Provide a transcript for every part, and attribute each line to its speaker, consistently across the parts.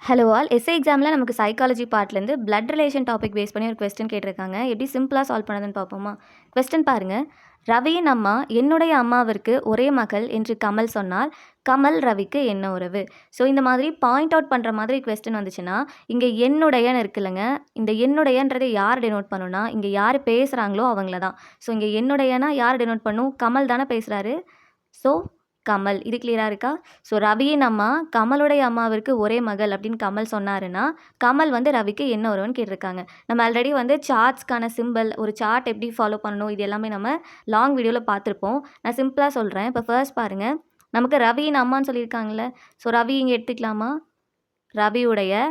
Speaker 1: Hello all. S A எக்ஸாமில் நமக்கு psychology பார்ட்லேருந்து பிளட் ரிலேஷன் டாபிக் பேஸ் பண்ணி ஒரு கொஸ்டின் கேட்டிருக்காங்க. எப்படி சிம்பிளாக சால்வ் பண்ணதுன்னு பார்ப்போமா? கொஸ்டின் பாருங்கள். ரவியின் அம்மா என்னுடைய அம்மாவிற்கு ஒரே மகள் என்று கமல் சொன்னால் கமல் ரவிக்கு என்ன உறவு? ஸோ இந்த மாதிரி பாயிண்ட் அவுட் பண்ணுற மாதிரி கொஸ்டின் வந்துச்சுன்னா இங்கே என்னுடையன்னு இருக்குல்லங்க. இந்த என்னுடையன்றதை யார் டெனோட் பண்ணுன்னா இங்கே யார் பேசுகிறாங்களோ அவங்கள தான். ஸோ இங்கே என்னுடையனா யார் டெனோட் பண்ணும்? கமல் தானே பேசுகிறாரு. ஸோ கமல். இது கிளியராக இருக்கா? ஸோ ரவியின் அம்மா கமலுடைய அம்மாவிற்கு ஒரே மகள் அப்படின்னு கமல் சொன்னாருன்னா கமல் வந்து ரவிக்கு என்ன உறவுன்னு கேட்டிருக்காங்க. நம்ம ஆல்ரெடி வந்து சார்ட்ஸ்க்கான சிம்பிள், ஒரு சார்ட் எப்படி ஃபாலோ பண்ணணும், இது எல்லாமே நம்ம லாங் வீடியோவில் பார்த்துருப்போம். நான் சிம்பிளாக சொல்கிறேன். இப்போ ஃபர்ஸ்ட் பாருங்கள், நமக்கு ரவியின் அம்மான்னு சொல்லியிருக்காங்கல்ல. ஸோ ரவி இங்கே எடுத்துக்கலாமா? ரவியுடைய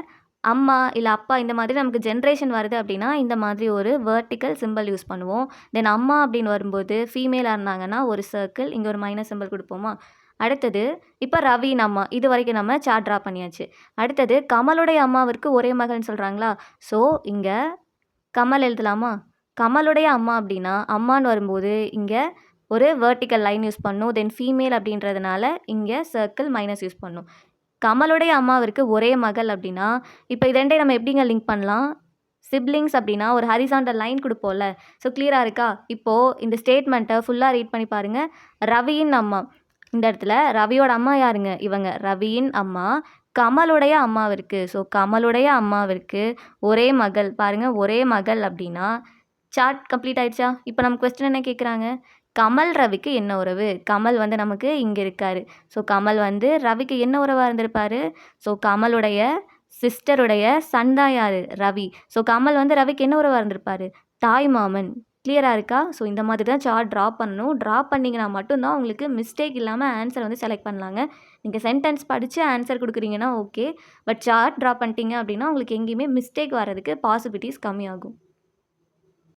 Speaker 1: அம்மா இல்லை அப்பா, இந்த மாதிரி நமக்கு ஜென்ரேஷன் வருது அப்படின்னா இந்த மாதிரி ஒரு வெர்டிக்கல் சிம்பிள் யூஸ் பண்ணுவோம். தென் அம்மா அப்படின்னு வரும்போது ஃபீமேலாக இருந்தாங்கன்னா ஒரு சர்க்கிள், இங்கே ஒரு மைனஸ் சிம்பிள் கொடுப்போமா? அடுத்தது இப்போ ரவியின் அம்மா, இது வரைக்கும் நம்ம சார்ட் ட்ரா பண்ணியாச்சு. அடுத்தது கமலுடைய அம்மாவிற்கு ஒரே மகள்னு சொல்கிறாங்களா? ஸோ இங்கே கமல் எழுதலாமா? கமலுடைய அம்மா அப்படின்னா அம்மான்னு வரும்போது இங்கே ஒரு வெர்டிக்கல் லைன் யூஸ் பண்ணும். தென் ஃபீமேல் அப்படின்றதுனால இங்கே சர்க்கிள் மைனஸ் யூஸ் பண்ணும். கமலுடைய அம்மாவிற்கு ஒரே மகள் அப்படின்னா இப்போ இது ரெண்டையும் நம்ம எப்படிங்க லிங்க் பண்ணலாம்? சிப்லிங்ஸ் அப்படின்னா ஒரு ஹரிசாண்டல் லைன் கொடுப்போம்ல. ஸோ கிளியராக இருக்கா? இப்போது இந்த ஸ்டேட்மெண்ட்டை ஃபுல்லாக ரீட் பண்ணி பாருங்கள். ரவியின் அம்மா, இந்த இடத்துல ரவியோட அம்மா யாருங்க? இவங்க ரவியின் அம்மா கமலுடைய அம்மாவிற்கு. ஸோ கமலுடைய அம்மாவிற்கு ஒரே மகள், பாருங்கள் ஒரே மகள் அப்படின்னா சார்ட் கம்ப்ளீட் ஆயிடுச்சா? இப்போ நம்ம கொஸ்டின் என்ன கேட்குறாங்க? கமல் ரவிக்கு என்ன உறவு? கமல் வந்து நமக்கு இங்கே இருக்கார். ஸோ கமல் வந்து ரவிக்கு என்ன உறவாக இருந்திருப்பார்? ஸோ கமலுடைய சிஸ்டருடைய சன் தான் யார்? ரவி. ஸோ கமல் வந்து ரவிக்கு என்ன உறவாக இருந்திருப்பார்? தாய் மாமன். கிளியராக இருக்கா? ஸோ இந்த மாதிரி தான் சார்ட் ட்ரா பண்ணணும். ட்ரா பண்ணிங்கன்னா மட்டும்தான் உங்களுக்கு மிஸ்டேக் இல்லாமல் ஆன்சர் வந்து செலக்ட் பண்ணலாங்க. நீங்கள் சென்டென்ஸ் படித்து ஆன்சர் கொடுக்குறீங்கன்னா ஓகே. பட் சார்ட் ட்ரா பண்ணிட்டீங்க அப்படின்னா உங்களுக்கு எங்கேயுமே மிஸ்டேக் வர்றதுக்கு பாசிபிலிட்டிஸ் கம்மியாகும்.